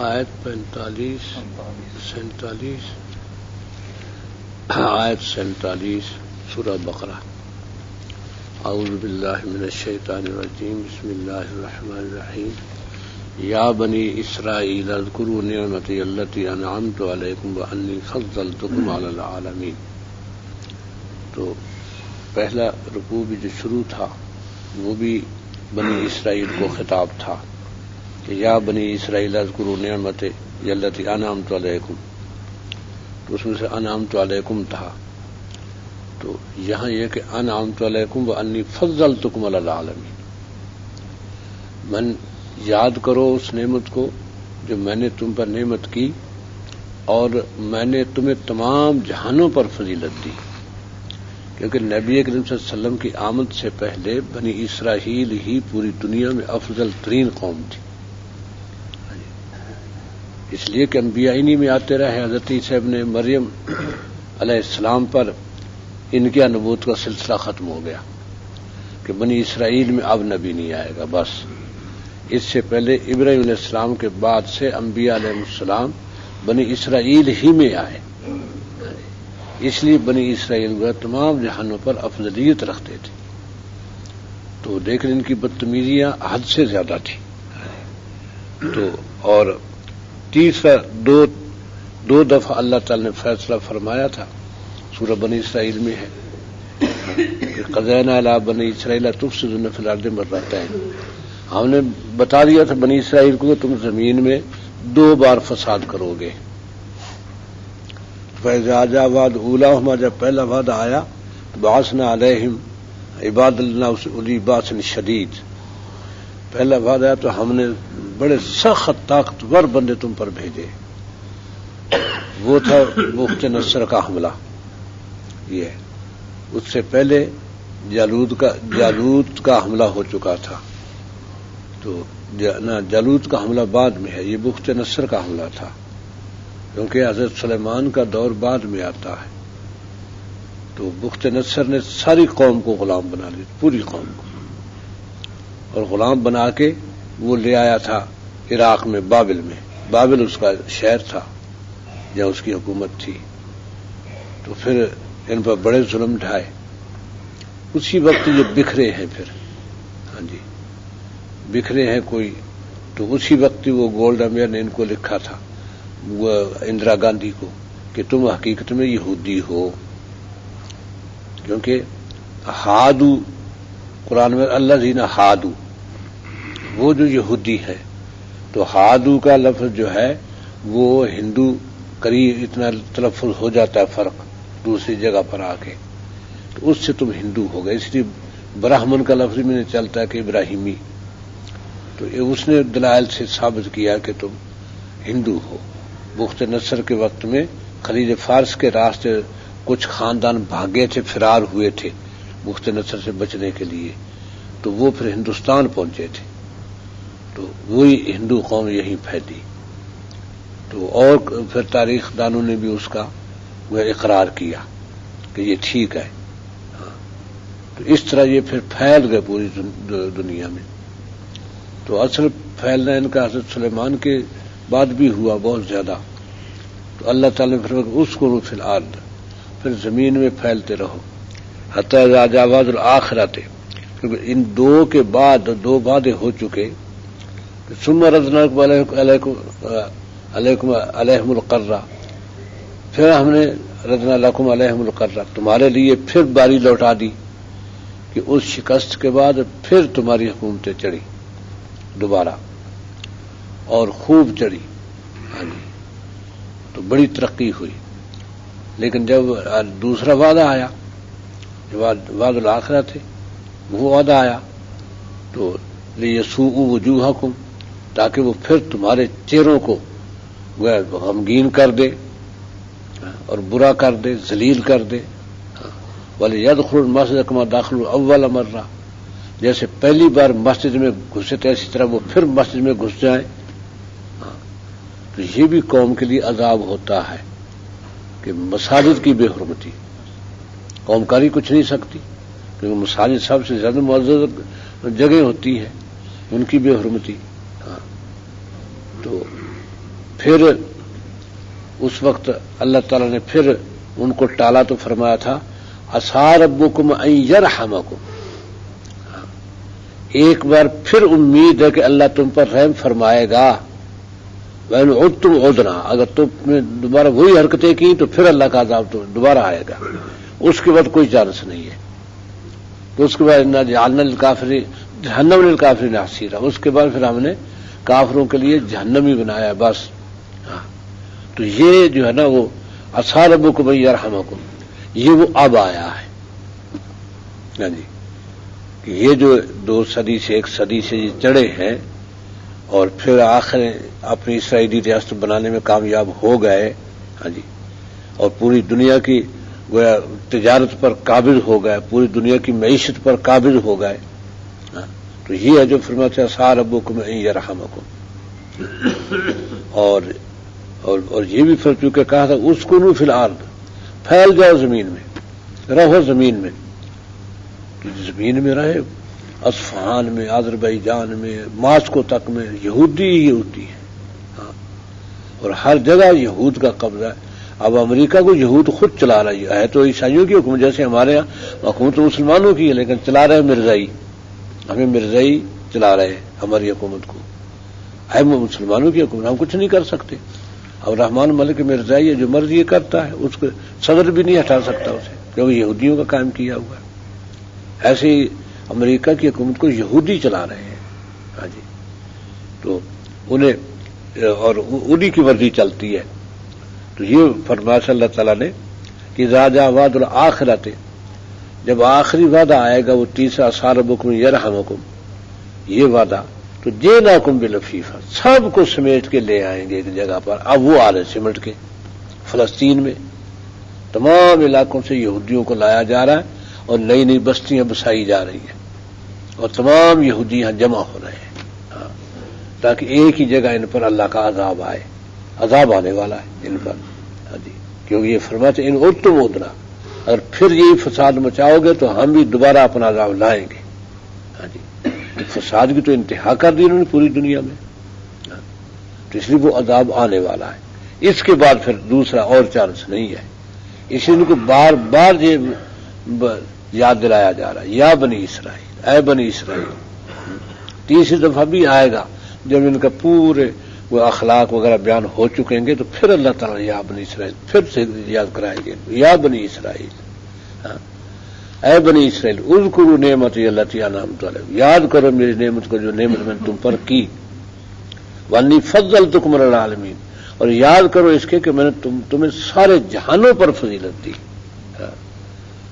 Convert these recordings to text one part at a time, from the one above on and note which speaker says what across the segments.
Speaker 1: آیت 47 آیت 47 سورہ بقرہ. اعوذ باللہ من الشیطان الرجیم. بسم اللہ الرحمن الرحیم. یا بنی اسرائیل اذکروا نعمتی التی انعمت علیکم وانی فضلتکم علی العالمین. تو پہلا رکوع بھی جو شروع تھا وہ بھی بنی اسرائیل کو خطاب تھا کہ یا بنی اسرائیل اذکروا نعمتی التی انعمت علیکم، تو اس میں سے انعمت علیکم تھا. تو یہاں یہ کہ انعمت علیکم وانی فضلتکم علی العالمین، من یاد کرو اس نعمت کو جو میں نے تم پر نعمت کی اور میں نے تمہیں تمام جہانوں پر فضیلت دی. کیونکہ نبی کریم صلی اللہ علیہ وسلم کی آمد سے پہلے بنی اسرائیل ہی پوری دنیا میں افضل ترین قوم تھی، اس لیے کہ انبیاء انہی میں آتے رہے. حضرت عیسیٰ ابن مریم علیہ السلام پر ان کی نبوت کا سلسلہ ختم ہو گیا کہ بنی اسرائیل میں اب نبی نہیں آئے گا. بس اس سے پہلے ابراہیم علیہ السلام کے بعد سے انبیاء علیہ السلام بنی اسرائیل ہی میں آئے. اس لیے بنی اسرائیل وہ تمام جہانوں پر افضلیت رکھتے تھے. تو لیکن ان کی بدتمیزیاں حد سے زیادہ تھی. تو اور تیسرا دو دفعہ اللہ تعالی نے فیصلہ فرمایا تھا، سورہ بنی اسرائیل میں ہے کہ قضینا الی بنی اسرائیل تفسدون فی الارض مرتين. ہم نے بتا دیا تھا بنی اسرائیل کو کہ تم زمین میں 2 بار فساد کرو گے. فإذا جاء وعد أولاهما، جب پہلا وعدہ آیا تو بعثنا علیہم عباد اللہ اولی باس شدید، پہلا وعدہ آیا تو ہم نے بڑے سخت طاقتور بندے تم پر بھیجے. وہ تھا بخت نصر کا حملہ. یہ اس سے پہلے جالوت کا حملہ ہو چکا تھا. تو جالوت کا حملہ بعد میں ہے، یہ بخت نصر کا حملہ تھا، کیونکہ حضرت سلیمان کا دور بعد میں آتا ہے. تو بخت نصر نے ساری قوم کو غلام بنا لی، پوری قوم کو، اور غلام بنا کے وہ لے آیا تھا عراق میں، بابل اس کا شہر تھا جہاں اس کی حکومت تھی. تو پھر ان پر بڑے ظلم ڈھائے. اسی وقت یہ بکھرے ہیں، پھر بکھرے ہیں کوئی. تو اسی وقت وہ گولڈا میئر نے ان کو لکھا تھا، وہ اندرا گاندھی کو، کہ تم حقیقت میں یہودی ہو. کیونکہ ہادو قرآن میں الذین ہادو، وہ جو یہودی ہے، تو ہادو کا لفظ جو ہے وہ ہندو قریب اتنا تلفظ ہو جاتا ہے فرق دوسری جگہ پر آ کے، تو اس سے تم ہندو ہو گئے. اس لیے براہمن کا لفظ میں چلتا ہے کہ ابراہیمی. تو اس نے دلائل سے ثابت کیا کہ تم ہندو ہو. بخت نصر کے وقت میں خلیج فارس کے راستے کچھ خاندان بھاگے تھے، فرار ہوئے تھے بخت نصر سے بچنے کے لیے. تو وہ پھر ہندوستان پہنچے تھے. تو وہی ہندو قوم یہیں پھیلی. تو اور پھر تاریخ دانوں نے بھی اس کا وہ اقرار کیا کہ یہ ٹھیک ہے. تو اس طرح یہ پھر پھیل گئے پوری دنیا میں. تو اصل پھیلنا ان کا حضرت سلیمان کے بعد بھی ہوا بہت زیادہ. تو اللہ تعالیٰ نے پھر اسکنوا فی الارض، پھر زمین میں پھیلتے رہو. حتی اذا جاء وعد الآخرۃ، کیونکہ ان 2 کے بعد 2 وعدے ہو چکے. ثم رددناکم علیہم القرہ، پھر ہم نے ردنا لکم علیہم القرہ، تمہارے لیے پھر باری لوٹا دی کہ اس شکست کے بعد پھر تمہاری حکومتیں چڑھی دوبارہ، اور خوب چڑھی. تو بڑی ترقی ہوئی. لیکن جب دوسرا وعدہ آیا، جو وعد الآخرہ تھے، وہ وعدہ آیا تو لیسوءوا وجوہکم، تاکہ وہ پھر تمہارے چہروں کو غمگین کر دے اور برا کر دے، ذلیل کر دے. وَلِيَدْخُلُوا الْمَسْجِدَ كَمَا دَخَلُوا أَوَّلَ مَرَّةٍ، جیسے پہلی بار مسجد میں گھسے تھے اسی طرح وہ پھر مسجد میں گھس جائیں. تو یہ بھی قوم کے لیے عذاب ہوتا ہے کہ مساجد کی بے حرمتی، قوم کاری کچھ نہیں سکتی، کیونکہ مساجد سب سے زیادہ معزز جگہ ہوتی ہے، ان کی بے حرمتی. تو پھر اس وقت اللہ تعالیٰ نے پھر ان کو ٹالا تو فرمایا تھا عسیٰ ربکم ان یرحمکم، ایک بار پھر امید ہے کہ اللہ تم پر رحم فرمائے گا، وَإِنْ عُدْتُمْ عُدْنَا، اگر تم نے دوبارہ وہی حرکتیں کی تو پھر اللہ کا عذاب تو دوبارہ آئے گا، اس کے بعد کوئی چانس نہیں ہے۔ تو اس کے بعد اِنَّا جَعَلْنَا لِلْكَافِرِينَ جہنم للکافرین حصیرا، اس کے بعد پھر ہم نے کافروں کے لیے جہنم ہی بنایا بس۔ تو یہ جو ہے نا وہ عسیٰ ربکم ان یرحمکم، یہ وہ اب آیا ہے، ہاں جی، کہ یہ جو 2 صدی سے 1 صدی سے یہ چڑھے ہیں اور پھر آخر اپنی اسرائیلی ریاست بنانے میں کامیاب ہو گئے، ہاں جی، اور پوری دنیا کی گویا تجارت پر قابض ہو گئے، پوری دنیا کی معیشت پر قابض ہو گئے، تو یہ ہے جو فرماتے ہیں عسیٰ ربکم ان یرحمکم۔ اور یہ بھی پھر چونکہ کہا تھا اسکنوا فی الارض، پھیل جاؤ زمین میں، رہو زمین میں، تو زمین میں رہے، اصفہان میں، آذربائیجان میں، ماسکو تک میں یہودی ہی یہودی ہے، ہاں، اور ہر جگہ یہود کا قبضہ ہے۔ اب امریکہ کو یہود خود چلا رہی ہے تو عیسائیوں کی حکومت، جیسے ہمارے یہاں حکومت مسلمانوں کی ہے لیکن چلا رہے مرزائی، ہمیں مرزائی چلا رہے ہیں ہماری حکومت کو، ہے مسلمانوں کی حکومت، ہم کچھ نہیں کر سکتے۔ اب رحمان ملک مرزائی ہے، جو مرضی یہ کرتا ہے، اس کو صدر بھی نہیں ہٹا سکتا اسے، کیونکہ یہودیوں کا قائم کیا ہوا ہے۔ ایسے ہی امریکہ کی حکومت کو یہودی چلا رہے ہیں، ہاں جی، تو انہیں اور انہی کی مرضی چلتی ہے۔ تو یہ فرمایا اللہ تعالیٰ نے کہ اذا جاء وعد الآخرۃ، جب آخری وعدہ آئے گا وہ تیسرا عسیٰ ربکم یرحمکم، یہ وعدہ، تو جئناکم بلفیفہ، سب کو سمیٹ کے لے آئیں گے ایک جگہ پر۔ اب وہ آ رہے سمٹ کے، فلسطین میں تمام علاقوں سے یہودیوں کو لایا جا رہا ہے اور نئی نئی بستیاں بسائی جا رہی ہیں اور تمام یہودی یہاں جمع ہو رہے ہیں، ہاں، تاکہ ایک ہی جگہ ان پر اللہ کا عذاب آئے، عذاب آنے والا ہے ان پر، ہاں جی، کیونکہ یہ فرماتے ہیں ان عدتم عدنا، اگر پھر یہی فساد مچاؤ گے تو ہم بھی دوبارہ اپنا عذاب لائیں گے، ہاں جی، فساد کی تو انتہا کر دی انہوں نے پوری دنیا میں، ہاں، تو اس لیے وہ عذاب آنے والا ہے۔ اس کے بعد پھر دوسرا اور چانس نہیں ہے، اس لیے ان کو بار بار یہ یاد دلایا جا رہا ہے، یا بنی اسرائیل، اے بنی اسرائیل، تیسری دفعہ بھی آئے گا جب ان کا پورے وہ اخلاق وغیرہ بیان ہو چکیں گے تو پھر اللہ تعالیٰ یا بنی اسرائیل پھر سے یاد کرائیں گے، یا بنی اسرائیل، ہاں، اے بنی اسرائیل اذکروا نعمتی التی انعمت علیکم، یاد کرو میری نعمت کو جو نعمت میں نے تم پر کی، وانی فضلتکم علی العالمین، اور یاد کرو اس کے کہ میں نے تمہیں سارے جہانوں پر فضیلت دی،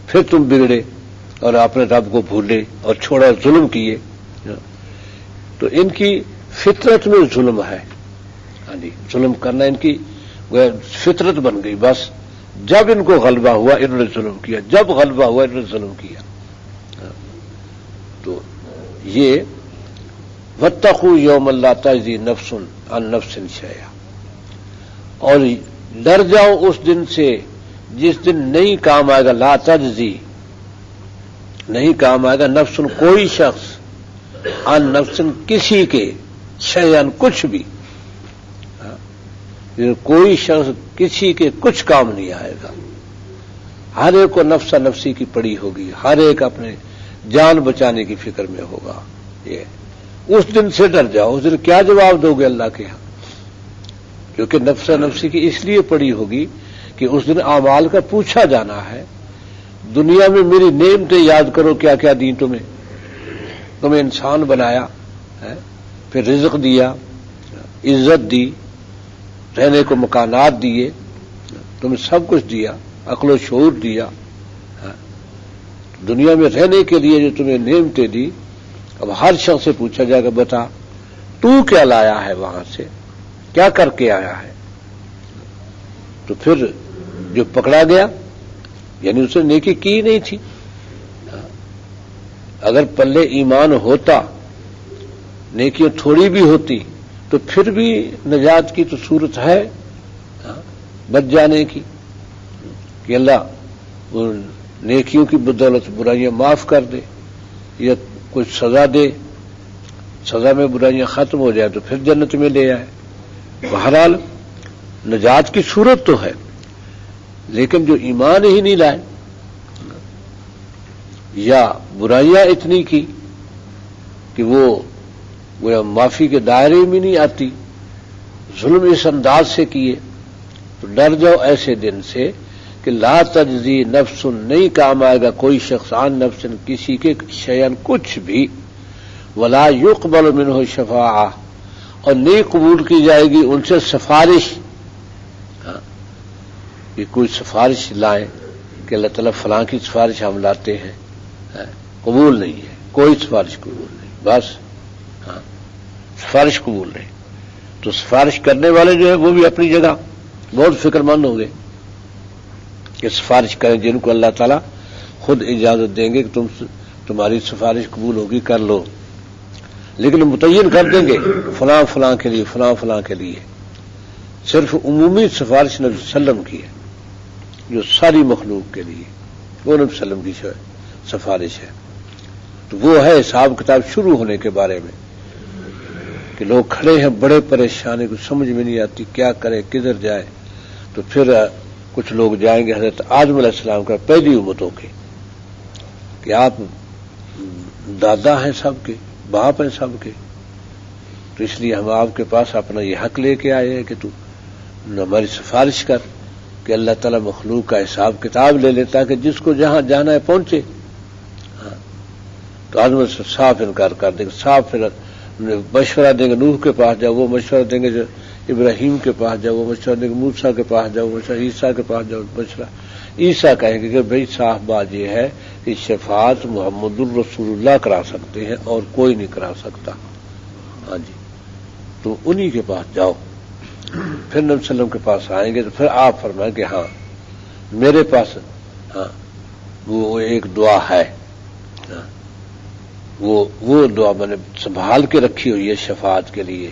Speaker 1: پھر تم بگڑے اور اپنے رب کو بھولے اور چھوڑا، ظلم کیے، تو ان کی فطرت میں ظلم ہے، ہاں جی، ظلم کرنا ان کی فطرت بن گئی، بس جب ان کو غلبہ ہوا انہوں نے ظلم کیا، جب غلبہ ہوا انہوں نے ظلم کیا۔ تو یہ واتقوا یوما لا تجزی نفس عن نفس شیئا، اور ڈر جاؤ اس دن سے جس دن نہیں کام آئے گا، لا تجزی، نہیں کام آئے گا، نفس کوئی شخص، عن نفس کسی کے، شیئا کچھ بھی، کوئی شخص کسی کے کچھ کام نہیں آئے گا، ہر ایک کو نفسا نفسی کی پڑی ہوگی، ہر ایک اپنے جان بچانے کی فکر میں ہوگا۔ یہ اس دن سے ڈر جاؤ، اس دن کیا جواب دو گے اللہ کے ہاں، کیونکہ نفسا نفسی کی اس لیے پڑی ہوگی کہ اس دن اعمال کا پوچھا جانا ہے۔ دنیا میں میری نعمتیں یاد کرو، کیا کیا دی تمہیں انسان بنایا ہے، پھر رزق دیا، عزت دی، رہنے کو مکانات دیے، تمہیں سب کچھ دیا، عقل و شعور دیا، دنیا میں رہنے کے لیے جو تمہیں نعمتیں دی، اب ہر شخص سے پوچھا جائے گا بتا تو کیا لایا ہے، وہاں سے کیا کر کے آیا ہے، تو پھر جو پکڑا گیا یعنی اس نے نیکی کی نہیں تھی، اگر پلے ایمان ہوتا، نیکیاں تھوڑی بھی ہوتی تو پھر بھی نجات کی تو صورت ہے، بچ جانے کی، کہ اللہ نیکیوں کی بدولت برائیاں معاف کر دے یا کچھ سزا دے، سزا میں برائیاں ختم ہو جائے تو پھر جنت میں لے آئے۔ بہرحال نجات کی صورت تو ہے، لیکن جو ایمان ہی نہیں لائے یا برائیاں اتنی کی کہ وہ معافی کے دائرے میں نہیں آتی، ظلم اس انداز سے کیے، تو ڈر جاؤ ایسے دن سے کہ لا تجزی نفس، نہیں کام آئے گا کوئی شخص عن نفس کسی کے شیئن کچھ بھی، ولا یقبل منہ شفاعہ، اور نہیں قبول کی جائے گی ان سے سفارش، کہ کوئی سفارش لائیں کہ اللہ تعالیٰ فلاں کی سفارش ہم لاتے ہیں، قبول نہیں ہے، کوئی سفارش قبول نہیں، بس سفارش قبول نہیں۔ تو سفارش کرنے والے جو ہیں وہ بھی اپنی جگہ بہت فکر مند ہوں گے کہ سفارش کریں، جن کو اللہ تعالیٰ خود اجازت دیں گے کہ تمہاری سفارش قبول ہوگی، کر لو، لیکن متعین کر دیں گے فلاں فلاں کے لیے، فلاں فلاں کے لیے، صرف عمومی سفارش نبی صلی اللہ علیہ وسلم کی ہے جو ساری مخلوق کے لیے، وہ نبی صلی اللہ علیہ وسلم کی سفارش ہے۔ تو وہ ہے حساب کتاب شروع ہونے کے بارے میں کہ لوگ کھڑے ہیں بڑے پریشانی، کو سمجھ میں نہیں آتی کیا کرے، کدھر جائے، تو پھر کچھ لوگ جائیں گے حضرت آدم علیہ السلام کا، پہلی امتوں کے، کہ آپ دادا ہیں سب کے، باپ ہیں سب کے، تو اس لیے ہم آپ کے پاس اپنا یہ حق لے کے آئے ہیں کہ تو ہماری سفارش کر کہ اللہ تعالیٰ مخلوق کا حساب کتاب لے لے تاکہ جس کو جہاں جانا ہے پہنچے۔ تو آدم علیہ السلام صاف انکار کر دیں گے، صاف پھر مشورہ دیں گے نوح کے پاس جاؤ، وہ مشورہ دیں گے جو ابراہیم کے پاس جاؤ، وہ مشورہ دیں گے موسیٰ کے پاس جاؤ، مشورہ عیسیٰ کے پاس جاؤ، مشورہ عیسیٰ کہیں گے کہ بھئی صاف بات یہ ہے کہ شفاعت محمد الرسول اللہ کرا سکتے ہیں اور کوئی نہیں کرا سکتا، ہاں جی، تو انہی کے پاس جاؤ۔ پھر نبی صلی اللہ علیہ وسلم کے پاس آئیں گے تو پھر آپ فرمائیں کہ ہاں میرے پاس ہاں وہ ایک دعا ہے، وہ دعا میں نے سنبھال کے رکھی ہوئی ہے شفاعت کے لیے۔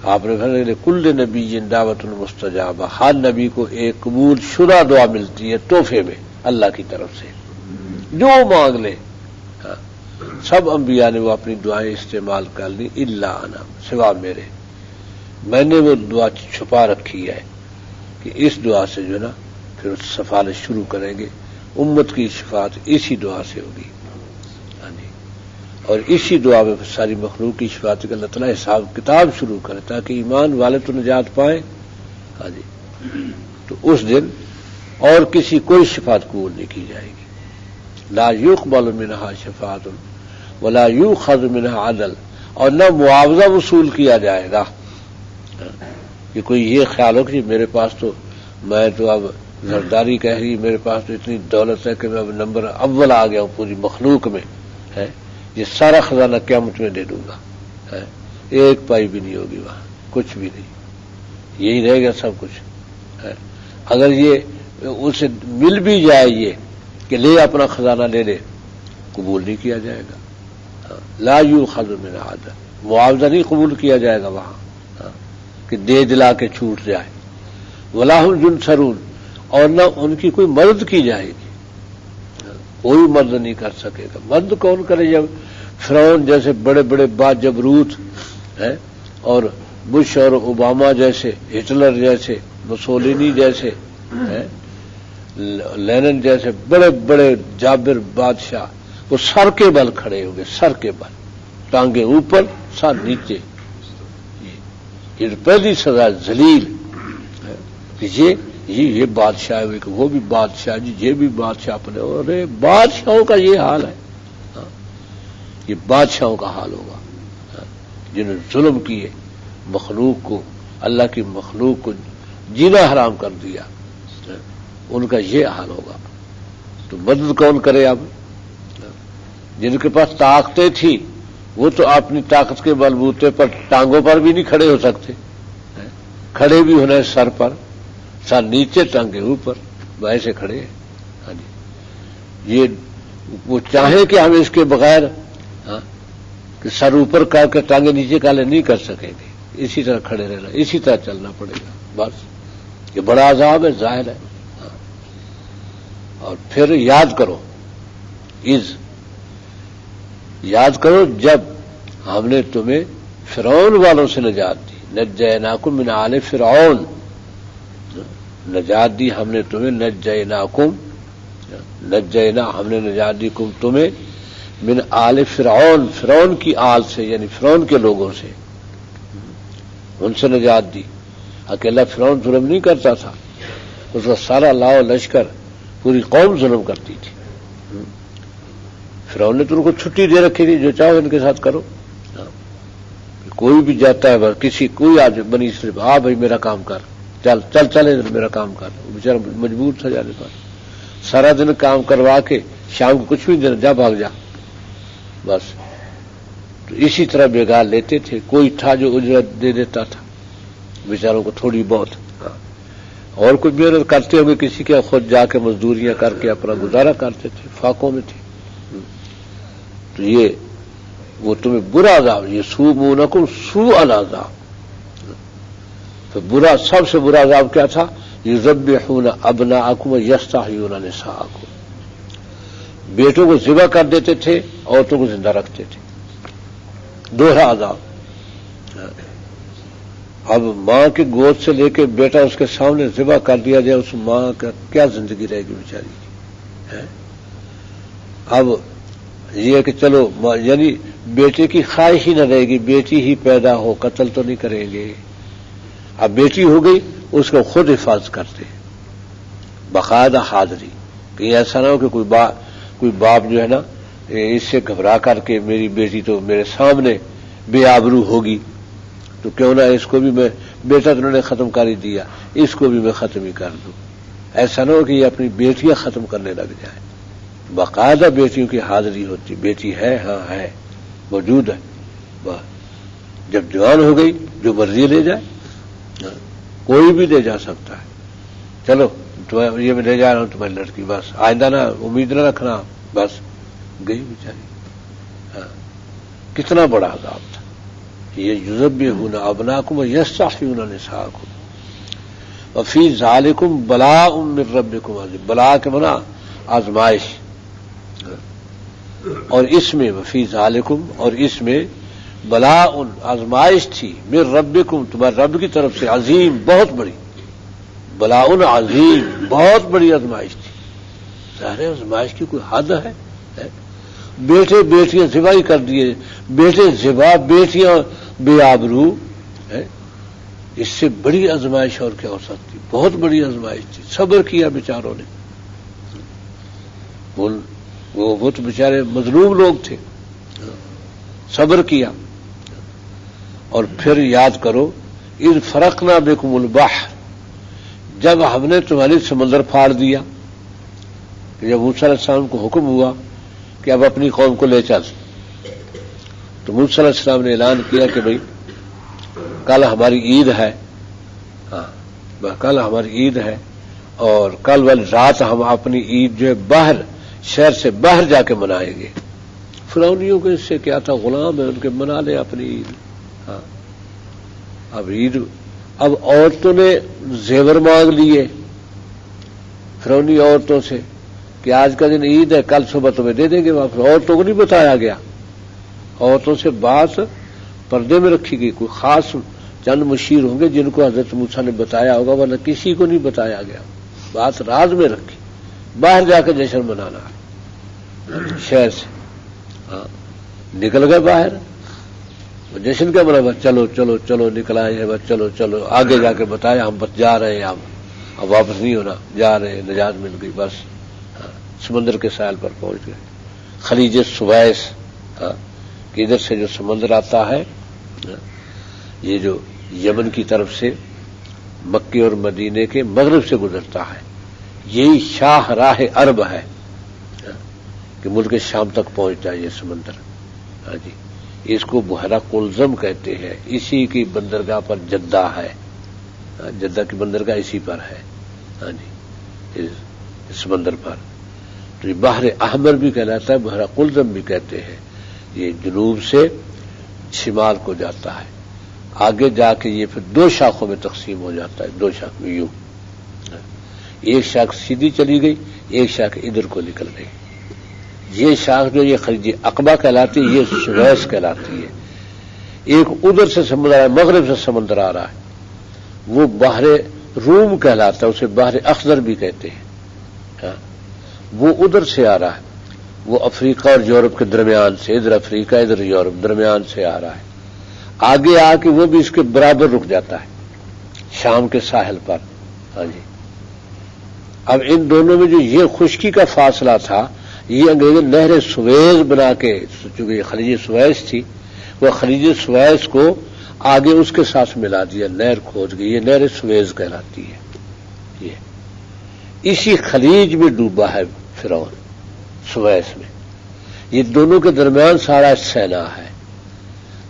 Speaker 1: آپ نے فرمایا کل نبی دعوت المستجابہ، ہر نبی کو ایک قبول شدہ دعا ملتی ہے تحفے میں اللہ کی طرف سے، جو مانگ لے۔ سب انبیاء نے وہ اپنی دعائیں استعمال کر لی، الا انا، سوا میرے، میں نے وہ دعا چھپا رکھی ہے کہ اس دعا سے جو ہے نا پھر سفارش شروع کریں گے، امت کی شفاعت اسی دعا سے ہوگی، اور اسی دعا میں ساری مخلوق کی شفاعت کا اللہ تعالیٰ حساب کتاب شروع کرے تاکہ ایمان والے تو نجات پائیں، ہاں جی۔ تو اس دن اور کسی کوئی شفاعت قبول نہیں کی جائے گی، لا یقبل منہا شفاعت ولا یؤخذ منہا عدل، اور نہ معاوضہ وصول کیا جائے گا کہ کوئی یہ خیال ہو کہ میرے پاس تو میں تو اب زرداری کہہ رہی، میرے پاس تو اتنی دولت ہے کہ میں اب نمبر اول آ گیا ہوں پوری مخلوق میں، ہے یہ سارا خزانہ قیامت میں دے دوں گا، ہے ایک پائی بھی نہیں ہوگی وہاں، کچھ بھی نہیں، یہی رہے گا سب کچھ، ہے اگر یہ اسے مل بھی جائے یہ کہ لے اپنا خزانہ لے لے، قبول نہیں کیا جائے گا، لا یؤخذ من عدل، معاوضہ نہیں قبول کیا جائے گا وہاں کہ دے دلا کے چھوٹ جائے، ولا هم ينصرون، اور نہ ان کی کوئی مدد کی جائے گی، کوئی مدد نہیں کر سکے گا۔ مدد کون کرے جب فرعون جیسے بڑے بڑے باجبروت ہیں اور بش اور اوباما جیسے، ہٹلر جیسے، مسولینی جیسے، لینن جیسے بڑے بڑے جابر بادشاہ، وہ سر کے بل کھڑے ہو گئے، سر کے بل، ٹانگیں اوپر سر نیچے، یہ پہلی سزا ذلیل، یہ بادشاہ ہوئے کہ وہ بھی بادشاہ، جی یہ بھی بادشاہ اپنے، اور بادشاہوں کا یہ حال ہے، یہ بادشاہوں کا حال ہوگا جنہوں نے ظلم کیے مخلوق کو، اللہ کی مخلوق کو جینا حرام کر دیا، ان کا یہ حال ہوگا۔ تو مدد کون کرے اب؟ جن کے پاس طاقتیں تھیں وہ تو اپنی طاقت کے بلبوتے پر ٹانگوں پر بھی نہیں کھڑے ہو سکتے، کھڑے بھی ہونا ہے سر پر، سر نیچے ٹانگیں اوپر، ویسے کھڑے ہیں، ہاں جی۔ یہ وہ چاہیں کہ ہم اس کے بغیر کہ سر اوپر کر کے ٹانگیں نیچے کالے نہیں کر سکیں گے، اسی طرح کھڑے رہنا، اسی طرح چلنا پڑے گا، بس یہ بڑا عذاب ہے، ظاہر ہے۔ اور پھر یاد کرو، یاد کرو جب ہم نے تمہیں فرعون والوں سے نجات دی، نجیناکم من آل فرعون، نجات دی ہم نے تمہیں، نجیناکم، نجینا ہم نے نجات دی کم تمہیں، من آل فرعون، فرعون کی آل سے یعنی فرعون کے لوگوں سے، ان سے نجات دی۔ اکیلا فرعون ظلم نہیں کرتا تھا، اس کا سارا لاؤ لشکر پوری قوم ظلم کرتی تھی۔ فرعون نے تو ان کو چھٹی دے رکھی تھی، جو چاہو ان کے ساتھ کرو، کوئی بھی جاتا ہے بس کسی کوئی آج بنی صرف آ بھائی میرا کام کر، چل چل چلے میرا کام کر، بیچارہ مجبور تھا جانے پر، سارا دن کام کروا کے شام کو کچھ بھی دینا، جا بھاگ جا بس۔ تو اسی طرح بےگار لیتے تھے، کوئی تھا جو اجرت دے دیتا تھا بیچاروں کو تھوڑی بہت، اور کچھ محنت کرتے ہوں گے کسی کے، خود جا کے مزدوریاں کر کے اپنا گزارا کرتے تھے، فاقوں میں تھے۔ تو یہ وہ تمہیں برا عذاب، یہ یسومونکم سوء العذاب، تو برا سب سے برا عذاب کیا تھا؟ یذبحون ابناءکم ویستحیون نساءکم، بیٹوں کو ذبح کر دیتے تھے، عورتوں کو زندہ رکھتے تھے، دوہرا عذاب۔ اب ماں کی گود سے لے کے بیٹا اس کے سامنے ذبح کر دیا جائے، اس ماں کا کیا زندگی رہے گی بیچاری کی؟ اب یہ کہ چلو یعنی بیٹے کی خواہش ہی نہ رہے گی، بیٹی ہی پیدا ہو، قتل تو نہیں کریں گے۔ اب بیٹی ہو گئی، اس کو خود حفاظت کرتے، باقاعدہ حاضری، کہیں ایسا نہ ہو کہ کوئی باپ جو ہے نا اس سے گھبرا کر کے میری بیٹی تو میرے سامنے بے آبرو ہوگی، تو کیوں نہ اس کو بھی میں، بیٹا تو انہوں نے ختم کر ہی دیا، اس کو بھی میں ختم ہی کر دوں۔ ایسا نہ ہو کہ یہ اپنی بیٹیاں ختم کرنے لگ جائے، باقاعدہ بیٹیوں کی حاضری ہوتی، بیٹی ہے، ہاں ہے، موجود ہے، جب جوان ہو گئی جو مرضی لے جائے، کوئی بھی لے جا سکتا ہے، چلو یہ میں لے جا رہا ہوں تمہاری لڑکی، بس آئندہ نہ امید نہ رکھنا، بس گئی بیچاری۔ کتنا بڑا عذاب تھا یہ، یذبحون ابناءکم ویستحیون نساءکم وفی ذالکم بلاء من ربکم عظیم، بلاء کے معنی آزمائش، اور اس میں وفی ذالکم، اور اس میں بلاء آزمائش تھی، من ربکم تمہارے رب کی طرف سے، عظیم بہت بڑی، بلاء عظیم بہت بڑی آزمائش تھی۔ ظاہر آزمائش کی کوئی حد ہے؟ بیٹے بیٹیاں ذبح ہی کر دیے، بیٹے ذبح، بیٹیاں بے آبرو، اس سے بڑی آزمائش اور کیا ہو سکتی؟ بہت بڑی آزمائش تھی، صبر کیا بیچاروں نے، وہ تو بیچارے مظلوم لوگ تھے، صبر کیا۔ اور پھر یاد کرو، اذ فرقنا بکم البحر، جب ہم نے تمہاری سمندر پھاڑ دیا، جب موسیٰ علیہ السلام کو حکم ہوا کہ اب اپنی قوم کو لے چل، تو موسیٰ علیہ السلام نے اعلان کیا کہ بھئی کل ہماری عید ہے، کل ہماری عید ہے، اور کل والی رات ہم اپنی عید جو ہے باہر، شہر سے باہر جا کے منائیں گے۔ فرعونیوں کو اس سے کیا تھا، غلام ہے ان کے، منا لے اپنی عید۔ اب عید، اب عورتوں نے زیور مانگ لیے فرعونی عورتوں سے کہ آج کا دن عید ہے، کل صبح تمہیں دے دیں گے واپس۔ عورتوں کو نہیں بتایا گیا، عورتوں سے بات پردے میں رکھی گئی، کوئی خاص چند مشیر ہوں گے جن کو حضرت موسیٰ نے بتایا ہوگا، ورنہ کسی کو نہیں بتایا گیا، بات راز میں رکھی، باہر جا کے جشن منانا شہر سے۔ نکل گئے باہر، جشن کا منا، بس چلو چلو چلو نکل آئے، بس چلو چلو، آگے جا کے بتایا ہم بس جا رہے ہیں، اب واپس نہیں ہونا، جا رہے ہیں، نجات مل گئی بس۔ سمندر کے ساحل پر پہنچ گئے، خلیج سویس، کہ ادھر سے جو سمندر آتا ہے، یہ جو یمن کی طرف سے مکے اور مدینے کے مغرب سے گزرتا ہے، یہی شاہ راہ عرب ہے کہ ملک شام تک پہنچتا ہے یہ سمندر۔ ہاں جی، اس کو بحیرہ قلزم کہتے ہیں، اسی کی بندرگاہ پر جدہ ہے، جدہ کی بندرگاہ اسی پر ہے، ہاں جی، اس سمندر پر۔ تو یہ بحر احمر بھی کہلاتا ہے، بحیرہ قلزم بھی کہتے ہیں، یہ جنوب سے شمال کو جاتا ہے، آگے جا کے یہ پھر دو شاخوں میں تقسیم ہو جاتا ہے، دو شاخ میں یوں، ایک شاخ سیدھی چلی گئی، ایک شاخ ادھر کو نکل گئی۔ یہ شاخ جو یہ خلیج عقبہ کہلاتی ہے، یہ سویس کہلاتی ہے۔ ایک ادھر سے سمندر آ رہا ہے، مغرب سے سمندر آ رہا ہے، وہ بحر روم کہلاتا ہے، اسے بحر اخضر بھی کہتے ہیں، ہاں وہ ادھر سے آ رہا ہے، وہ افریقہ اور یورپ کے درمیان سے، ادھر افریقہ ادھر یورپ درمیان سے آ رہا ہے، آگے آ کے وہ بھی اس کے برابر رک جاتا ہے شام کے ساحل پر. ہاں جی، اب ان دونوں میں جو یہ خشکی کا فاصلہ تھا، یہ انگریز نہر سویز بنا کے، چونکہ یہ خلیج سویز تھی، وہ خلیج سویز کو آگے اس کے ساتھ ملا دیا، نہر کھود گئی، یہ نہر سویز کہلاتی ہے. یہ اسی خلیج میں ڈوبا ہے فرعون، سویز میں. یہ دونوں کے درمیان سارا سینا ہے.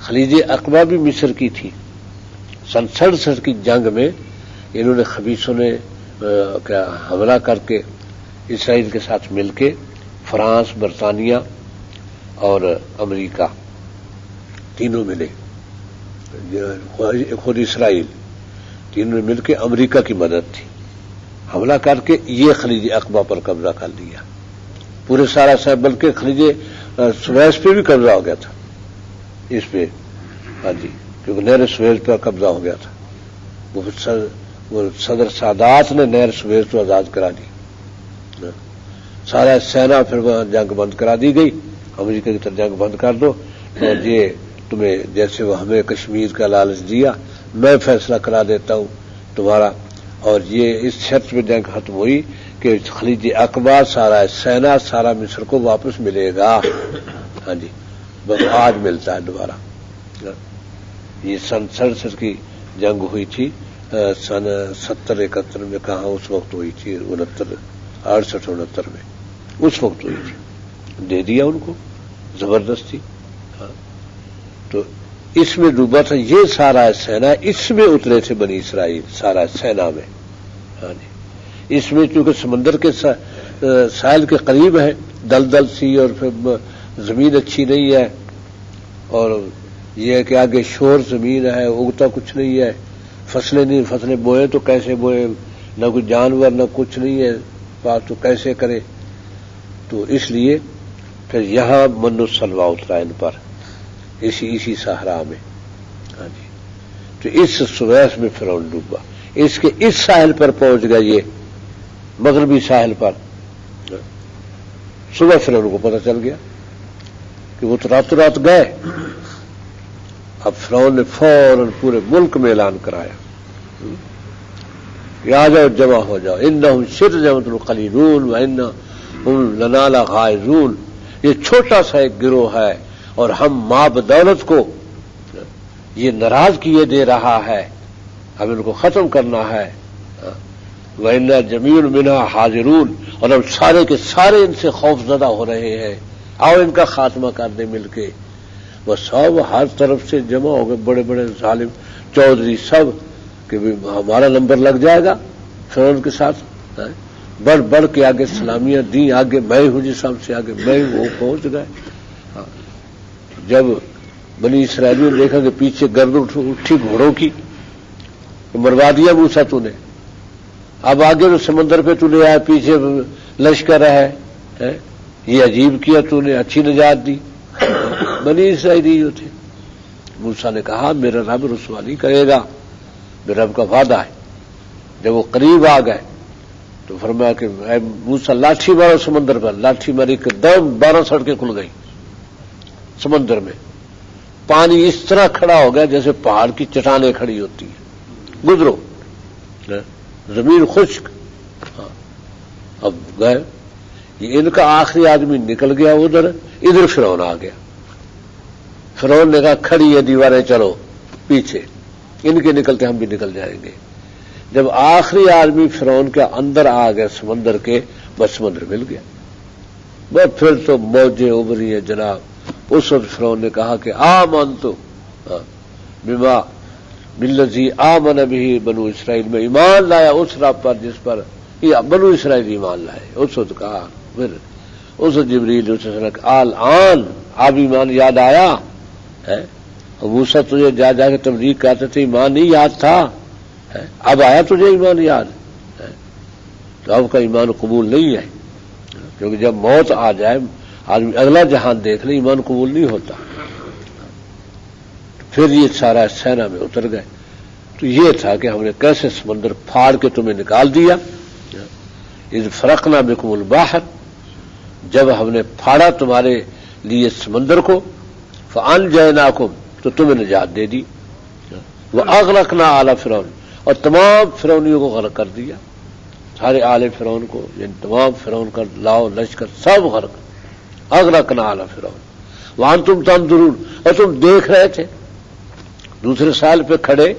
Speaker 1: خلیج عقبہ بھی مصر کی تھی. سن 67 کی جنگ میں انہوں نے خبیثوں نے حملہ کر کے اسرائیل کے ساتھ مل کے فرانس، برطانیہ اور امریکہ تینوں ملے، خود اسرائیل تینوں نے مل کے امریکہ کی مدد تھی، حملہ کر کے یہ خلیج عقبہ پر قبضہ کر لیا پورے سارا صاحب، بلکہ خلیج سویز پہ بھی قبضہ ہو گیا تھا اس پہ. ہاں جی، کیونکہ نہر سویز پر قبضہ ہو گیا تھا. وہ صدر سادات نے نہر سویز کو آزاد کرا دی، سارا سینا پھر وہاں جنگ بند کرا دی گئی. امریکہ کی طرف جنگ بند کر دو، اور یہ تمہیں جیسے وہ ہمیں کشمیر کا لالچ دیا، میں فیصلہ کرا دیتا ہوں تمہارا. اور یہ اس شرط میں جنگ ختم ہوئی کہ خلیج عقبہ، سارا سینا، سارا مصر کو واپس ملے گا. ہاں جی، بس آج ملتا ہے دوبارہ. یہ سن 67 کی جنگ ہوئی تھی، سن 70-71 میں کہاں اس وقت ہوئی تھی، 68-69 میں اس وقت ہوئی تھی. دے دیا ان کو زبردستی. ہاں، تو اس میں ڈوبا تھا یہ سارا سینا، اس میں اترے تھے بنی اسرائیل سارا سینا میں. ہاں جی، اس میں چونکہ سمندر کے ساحل کے قریب ہے، دلدل سی، اور پھر زمین اچھی نہیں ہے، اور یہ ہے کہ آگے شور زمین ہے، اگتا کچھ نہیں ہے، فصلیں نہیں، فصلیں بوئے تو کیسے بوئے، نہ کوئی جانور نہ کچھ نہیں ہے بات، تو کیسے کرے. تو اس لیے پھر یہاں من السلویٰ اترا ان پر، اسی صحرا میں. ہاں جی، تو اس سویس میں فرعون ڈوبا، اس کے اس ساحل پر پہنچ گیا، یہ مغربی ساحل پر. صبح فرعون کو پتہ چل گیا کہ وہ تو راتوں رات گئے. اب فرعون نے فوراً پورے ملک میں اعلان کرایا کہ آ جاؤ، جمع ہو جاؤ، انہم شرذمۃ قلیلون وانہم لنا لغائظون. یہ چھوٹا سا ایک گروہ ہے اور ہم ماں بدولت کو یہ ناراض کیے دے رہا ہے، ہم ان کو ختم کرنا ہے. وَإِنَّا جَمِيعٌ مِنْهَا حَاذِرُونَ، اور ہم سارے کے سارے ان سے خوف زدہ ہو رہے ہیں، آؤ ان کا خاتمہ کر دیں مل کے. وہ سب ہر طرف سے جمع ہو گئے، بڑے بڑے ظالم چودھری سب، کہ ہمارا نمبر لگ جائے گا فرعون کے ساتھ. بڑھ بڑھ کے آگے سلامیاں دیں، آگے میں ہوں جی، سب سے آگے میں ہوں، وہ پہنچ گئے. جب بنی اسرائیلیوں نے دیکھا کہ پیچھے گرد اٹھی گھوڑوں کی، تو مروا دیا موسیٰ تو نے. اب آگے تو سمندر پہ تو لے آیا، پیچھے لشکر ہے، یہ عجیب کیا تو نے، اچھی نجات دی. بنی اسرائیلی جو تھے، موسیٰ نے کہا میرا رب رسوا نہیں کرے گا، میرے رب کا وعدہ ہے. جب وہ قریب آ گئے تو فرمایا کہ اے موسیٰ لاٹھی مارو سمندر پر. لاٹھی ماری کہ دم 12 سڑکیں کھل گئی سمندر میں. پانی اس طرح کھڑا ہو گیا جیسے پہاڑ کی چٹانیں کھڑی ہوتی ہیں، گزرو، زمین خشک. اب گئے، یہ ان کا آخری آدمی نکل گیا ادھر فرعون آ گیا. فرعون نے کہا کھڑی ہے دیواریں، چلو پیچھے، ان کے نکلتے ہم بھی نکل جائیں گے. جب آخری آدمی فرعون کے اندر آ گیا سمندر کے، بس سمندر مل گیا. بس پھر تو موجیں ابری ہیں جناب. اس وقت فرعون نے کہا کہ آمنت بما بالذی آمن بہ بنو اسرائیل، میں ایمان لایا اس رب پر جس پر یہ بنو اسرائیل ایمان لائے. اس وقت کہا، پھر اس وقت جبریل نے کہا الآن اب ایمان یاد آیا ہے. موسیٰ تجھے جا کے تبلیغ کرتے تھے، ایمان نہیں یاد تھا، اب آیا تجھے ایمان یاد ہے. تو اب کا ایمان قبول نہیں ہے، کیونکہ جب موت آ جائے آدمی اگلا جہان دیکھ لے، ایمان قبول نہیں ہوتا. پھر یہ سارا سینا میں اتر گئے. تو یہ تھا کہ ہم نے کیسے سمندر پھاڑ کے تمہیں نکال دیا. اذ فرقنا بکم البحر، جب ہم نے پھاڑا تمہارے لیے سمندر کو، فانجیناکم، تو تمہیں نجات دے دی. واغرقنا آل فرعون، اور تمام فرعونیوں کو غرق کر دیا، سارے آل فرعون کو، یعنی تمام فرعون کا لاؤ لشکر سب غرق. اغرقنا آل فرعون وانتم تنظرون، اور تم دیکھ رہے تھے دوسرے سال پہ کھڑے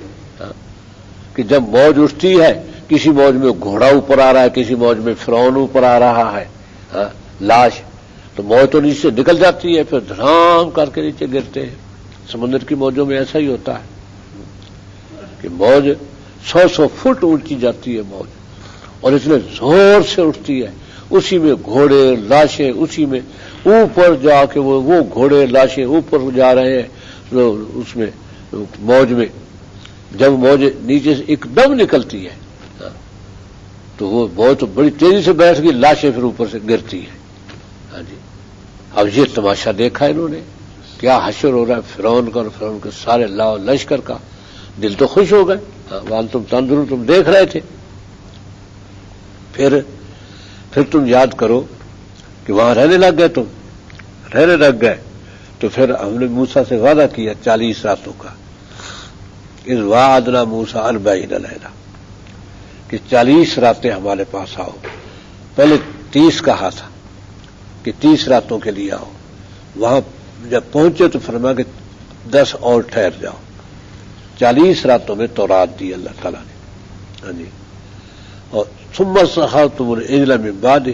Speaker 1: کہ جب موج اٹھتی ہے، کسی موج میں گھوڑا اوپر آ رہا ہے، کسی موج میں فرعون اوپر آ رہا ہے لاش، تو موج تو نیچے نکل جاتی ہے، پھر دھڑام کر کے نیچے گرتے ہیں. سمندر کی موجوں میں ایسا ہی ہوتا ہے کہ موج 100 فٹ اونچی جاتی ہے موج، اور اتنے زور سے اٹھتی ہے، اسی میں گھوڑے لاشیں، اسی میں اوپر جا کے وہ گھوڑے لاشیں اوپر جا رہے ہیں اس میں موج میں. جب موج نیچے سے ایک دم نکلتی ہے تو وہ موج تو بڑی تیزی سے بیٹھ گئی، لاشیں پھر اوپر سے گرتی ہیں. ہاں جی، اب یہ تماشا دیکھا انہوں نے، کیا حشر ہو رہا ہے فرعون کا اور فرعون کے سارے لاؤ لشکر کا. دل تو خوش ہو گئے، وانتم تنظرون، تم دیکھ رہے تھے. پھر تم یاد کرو کہ وہاں رہنے لگ گئے تو پھر ہم نے موسیٰ سے وعدہ کیا 40 راتوں کا. اذ وعدنا موسیٰ 40 لیلہ، کہ 40 راتیں ہمارے پاس آؤ. پہلے 30 کہا تھا کہ 30 راتوں کے لیے آؤ. وہاں جب پہنچے تو فرمایا کہ 10 اور ٹھہر جاؤ. 40 راتوں میں تورات دی اللہ تعالیٰ نے. ہاں جی، اور ثم صحبتم العجل من بعدہ،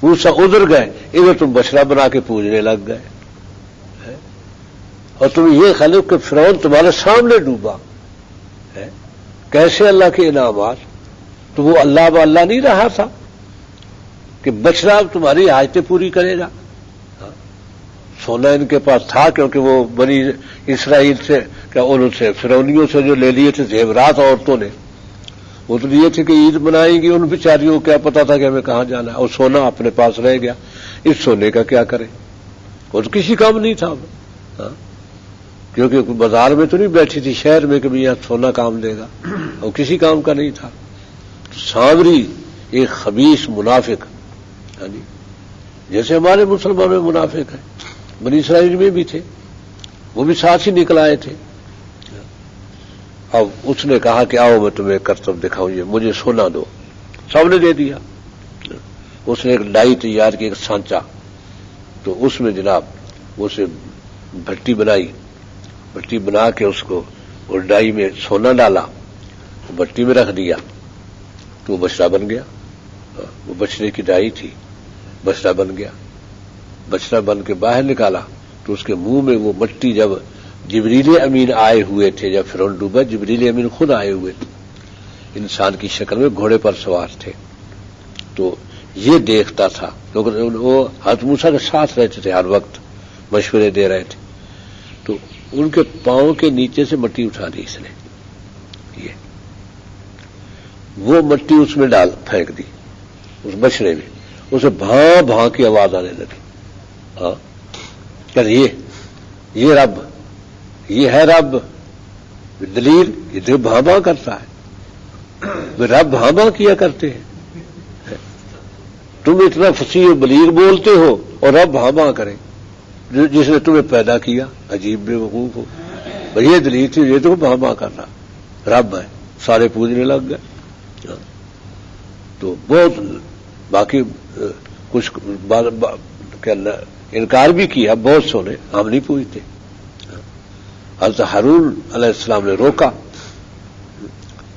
Speaker 1: موسیٰ ادھر گئے، ادھر تم بچڑا بنا کے پوجنے لگ گئے، اور تم یہ خیال کہ فرعون تمہارے سامنے ڈوبا. کیسے اللہ کے انعامات؟ تو وہ اللہ با اللہ نہیں رہا تھا کہ بچڑا تمہاری حاجتیں پوری کرے گا. سونا ان کے پاس تھا، کیونکہ وہ بنی اسرائیل سے کیا انہوں سے فرعونیوں سے جو لے لیے تھے زیورات عورتوں نے، وہ تو لیے تھے کہ عید منائیں گی، ان بیچاریوں کو کیا پتا تھا کہ ہمیں کہاں جانا ہے، اور سونا اپنے پاس رہ گیا. اس سونے کا کیا کریں؟ وہ تو کسی کام نہیں تھا، کیونکہ بازار میں تو نہیں بیٹھی تھی شہر میں کہ یہاں سونا کام دے گا، اور کسی کام کا نہیں تھا. سامری ایک خبیث منافق، جیسے ہمارے مسلمان میں منافق ہیں، بنی اسرائیل میں بھی تھے، وہ بھی ساتھ ہی نکل آئے تھے. اب اس نے کہا کہ آؤ میں تمہیں کرتب دکھاؤں، یہ مجھے سونا دو. سب نے دے دیا. اس نے ایک ڈائی تیار کی، ایک سانچا، تو اس میں جناب اسے بھٹی بنائی، بھٹی بنا کے اس کو اور ڈائی میں سونا ڈالا، بھٹی میں رکھ دیا، تو وہ بچڑا بن گیا. وہ بچڑے کی ڈائی تھی، بچڑا بن گیا. بچڑا بن کے باہر نکالا تو اس کے منہ میں وہ مٹی، جب جبریل امین آئے ہوئے تھے، جب فرعون ڈوبا جبریل امین خود آئے ہوئے تھے، انسان کی شکل میں گھوڑے پر سوار تھے. تو یہ دیکھتا تھا، کیونکہ وہ حضرت موسیٰ کے ساتھ رہتے تھے، ہر وقت مشورے دے رہے تھے. تو ان کے پاؤں کے نیچے سے مٹی اٹھا دی اس نے، یہ وہ مٹی اس میں ڈال پھینک دی اس بچڑے میں. اسے بھاں بھاں کی آواز آنے لگی. یہ رب، یہ ہے رب دلیر، یہ تو بھاں بھاں کرتا ہے. رب بھاں بھاں کیا کرتے ہیں، تم اتنا فصیح و بلیغ بولتے ہو اور رب بھاں بھاں کرے، جس نے تمہیں پیدا کیا. عجیب بے وقوف ہو. یہ دلیر تھی، یہ تو بھاں بھاں کر رہا، رب ہے. سارے پوجنے لگ گئے. تو بہت باقی کچھ انکار بھی کیا بہت سو نے، ہم نہیں پوچھتے. حضرت ہارون علیہ السلام نے روکا،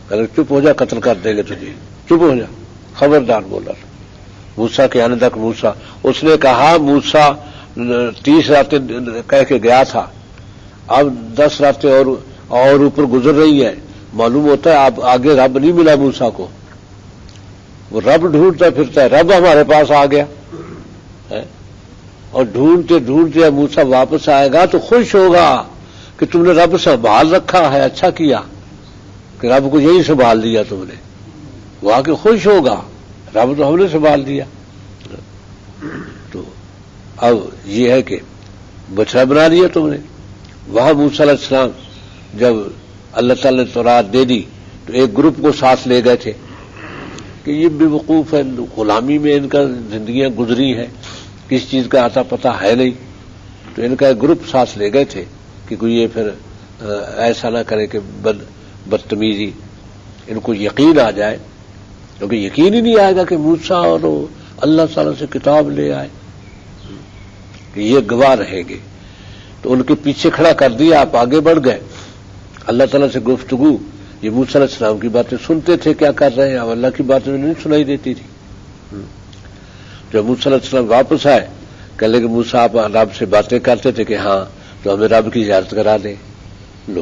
Speaker 1: چپ ہو جا، قتل کر دیں گے تجھے، چپ ہو جا، خبردار بولا. موسیٰ کے آنے تک موسیٰ، اس نے کہا موسیٰ 30 راتیں کہہ کے گیا تھا، اب 10 راتیں اور اوپر گزر رہی ہیں. معلوم ہوتا ہے اب آگے رب نہیں ملا موسیٰ کو، وہ رب ڈھونڈتا پھرتا ہے. رب ہمارے پاس آ گیا، اور ڈھونڈتے ڈھونڈتے موسیٰ واپس آئے گا تو خوش ہوگا کہ تم نے رب سنبھال رکھا ہے. اچھا کیا کہ رب کو یہی سنبھال دیا تم نے. وہ آ کے خوش ہوگا، رب تو ہم نے سنبھال دیا. تو اب یہ ہے کہ بچڑا بنا دیا تم نے. وہاں موسیٰ علیہ السلام جب اللہ تعالی نے تورات دے دی تو ایک گروپ کو ساتھ لے گئے تھے کہ یہ بے وقوف ہے، غلامی میں ان کا زندگیاں گزری ہیں، کس چیز کا آتا پتہ ہے نہیں، تو ان کا ایک گروپ ساتھ لے گئے تھے کہ کوئی یہ پھر ایسا نہ کرے کہ بدتمیزی، ان کو یقین آ جائے، کیونکہ یقین ہی نہیں آئے گا کہ موسیٰ اور اللہ تعالیٰ سے کتاب لے آئے، کہ یہ گواہ رہیں گے، تو ان کے پیچھے کھڑا کر دیا، آپ آگے بڑھ گئے، اللہ تعالیٰ سے گفتگو، یہ موسیٰ علیہ السلام کی باتیں سنتے تھے کیا کر رہے ہیں، اب اللہ کی باتیں نہیں سنائی دیتی تھی۔ جب موسیٰ علیہ السلام واپس آئے، کہنے کہ موسیٰ آپ رب سے باتیں کرتے تھے کہ ہاں، تو ہمیں رب کی زیارت کرا دیں، لو،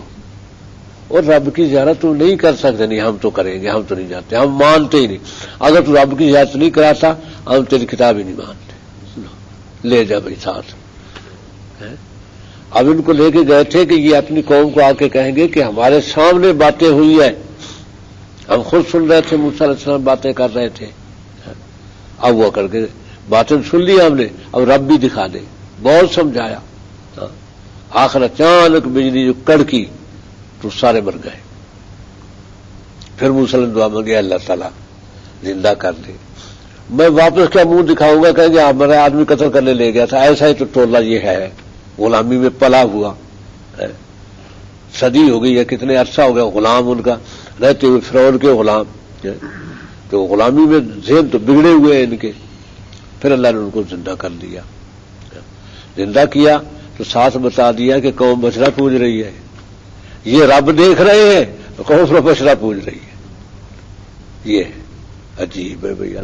Speaker 1: اور رب کی زیارت تو نہیں کر سکتے، نہیں ہم تو کریں گے، ہم تو نہیں جاتے، ہم مانتے ہی نہیں، اگر تو رب کی زیارت نہیں کراتا ہم تیری کتاب ہی نہیں مانتے، لے جا بھائی ساتھ۔ اب ان کو لے کے گئے تھے کہ یہ اپنی قوم کو آ کے کہیں گے کہ ہمارے سامنے باتیں ہوئی ہیں، ہم خود سن رہے تھے، موسیٰ علیہ السلام باتیں کر رہے تھے، اب وہ کر کے باتیں سن لی ہم نے، اب رب بھی دکھا دے، بہت سمجھایا، آخر اچانک بجلی جو کڑکی تو سارے مر گئے۔ پھر موسیٰ نے دعا مانگی، اللہ تعالیٰ زندہ کر دے، میں واپس کیا منہ دکھاؤں گا، کہیں گے ہمارا آدمی قتل کرنے لے گیا تھا، ایسا ہی تو ٹولہ یہ ہے، غلامی میں پلا ہوا ہے، صدی ہو گئی ہے، کتنے عرصہ ہو گیا غلام ان کا رہتے ہوئے، فرعون کے غلام، تو غلامی میں ذہن تو بگڑے ہوئے ہیں ان کے۔ پھر اللہ نے ان کو زندہ کر دیا، زندہ کیا تو ساتھ بتا دیا کہ قوم بچڑا پوج رہی ہے، یہ رب دیکھ رہے ہیں، قوم بچڑا پوج رہی ہے، یہ عجیب ہے بھائی۔